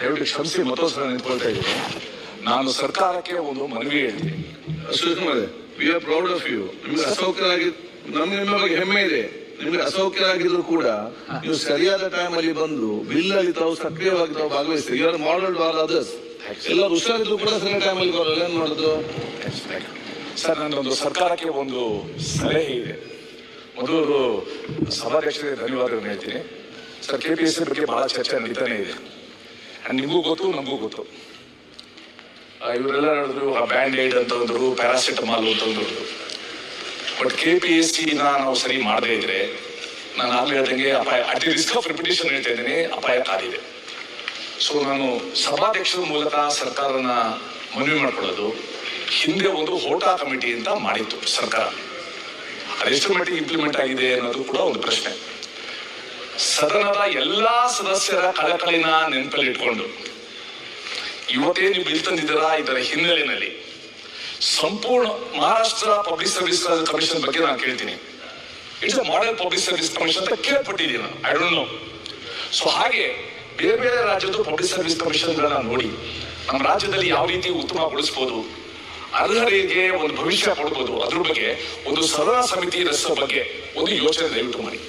ದಯವಿಟ್ಟು ಕ್ಷಮಿಸಿ ಮತ್ತೊಂದ್ಸಲ ನಿಂತ್ಕೊಳ್ತಾ ಇದ್ದೀನಿ. ನಾನು ಸರ್ಕಾರಕ್ಕೆ ಒಂದು ಮನವಿ ಹೇಳ್ತೀನಿ. Shivakumar, we are proud of you. ನಿಮ್ಗೆ ಅಸೌಕರ್ಯ ನಿಮ್ಮ ಬಗ್ಗೆ ಹೆಮ್ಮೆ ಇದೆ. ನಿಮ್ಗೆ ಅಸೌಕರ್ಯ ಆಗಿದ್ರು ಕೂಡ ನೀವು ಸರಿಯಾದ ಟೈಮ್ ಅಲ್ಲಿ ಬಂದು ಬಿಲ್ ಅಲ್ಲಿ ತಾವು ಸಕ್ರಿಯವಾಗಿ ತಾವು ಭಾಗವಹಿಸ್ತೀವಿ. You are model for others. ಎಲ್ಲರೂ ಹುಷಾರಿದ್ರು ಕೂಡ ಸರಿಯಾದ ಟೈಮ್ ಅಲ್ಲಿ ಬರೋಲ್ಲ. ಏನ್ ಮಾಡೋದು ಸರ್? ನನ್ನೊಂದು ಸರ್ಕಾರಕ್ಕೆ ಒಂದು ಸಲಹೆ ಇದೆ. ಮೊದಲು ಸಭಾಧ್ಯಕ್ಷರಿಗೆ ಧನ್ಯವಾದಗಳು ಹೇಳ್ತೀನಿ. ಸರ್, KPSC ಬಗ್ಗೆ ಬಹಳ ಚರ್ಚೆ ನಡೀತಾನೆ ಇದೆ. ನಿಮಗೂ ಗೊತ್ತು, ನಮಗೂ ಗೊತ್ತು. ಇವರೆಲ್ಲ ಹೇಳಿದ್ರು ಬ್ಯಾಂಡ್ ಏಡ್ ಅಂತಂದ್ರು, ಪ್ಯಾರಾಸಿಟಮಾಲ್ ಅಂತಂದ್ರು. ಬಟ್ KPSC ನಾವು ಸರಿ ಮಾಡದೇ ಇದ್ರೆ, ನಾನು ಆಗಲೇ ಹೇಳ್ದಂಗೆ ಅಪಾಯ, at the risk of repetition ಹೇಳ್ತಾ ಇದ್ದೀನಿ, ಅಪಾಯಕಾರಿದೆ. ಸೊ ನಾನು ಸಭಾಧ್ಯಕ್ಷರ ಮೂಲಕ ಸರ್ಕಾರನ ಮನವಿ ಮಾಡ್ಕೊಳ್ಳೋದು, ಹಿಂದೆ ಒಂದು ಹೋಟಾ ಕಮಿಟಿ ಅಂತ ಮಾಡಿತ್ತು ಸರ್ಕಾರ. ಅದೆಷ್ಟು ಮಟ್ಟಿಗೆ ಇಂಪ್ಲಿಮೆಂಟ್ ಆಗಿದೆ ಅನ್ನೋದು ಕೂಡ ಒಂದು ಪ್ರಶ್ನೆ. ಸದನದ ಎಲ್ಲಾ ಸದಸ್ಯರ ಕಳಕಳಿನ ನೆನಪಲ್ಲಿ ಇಟ್ಕೊಂಡು ಇವತ್ತೇ ನೀವು ಬಿಲ್ ತಂದಿದ್ದೀರಾ, ಇದರ ಹಿನ್ನೆಲೆಯಲ್ಲಿ ಸಂಪೂರ್ಣ ಮಹಾರಾಷ್ಟ್ರ ಪಬ್ಲಿಕ್ ಸರ್ವಿಸ್ ಕಮಿಷನ್ ಬಗ್ಗೆ ನಾನು ಕೇಳ್ತೀನಿ. It's a model public service commission ಅಂತ ಕೇಳ್ಪಟ್ಟಿದ್ದೀನಿ ನಾನು. I don't know. ಸೊ ಹಾಗೆ ಬೇರೆ ಬೇರೆ ರಾಜ್ಯದ ಪಬ್ಲಿಕ್ ಸರ್ವಿಸ್ ಕಮಿಷನ್ಗಳನ್ನ ನೋಡಿ ನಮ್ಮ ರಾಜ್ಯದಲ್ಲಿ ಯಾವ ರೀತಿ ಉತ್ತಮಗೊಳಿಸಬಹುದು, ಅರ್ಹರಿಗೆ ಒಂದು ಭವಿಷ್ಯ ಕೊಡ್ಬೋದು, ಅದ್ರ ಬಗ್ಗೆ ಒಂದು ಸದನ ಸಮಿತಿ ರಚಿಸೋ ಬಗ್ಗೆ ಒಂದು ಯೋಚನೆ ದಯವಿಟ್ಟು ಮಾಡಿ.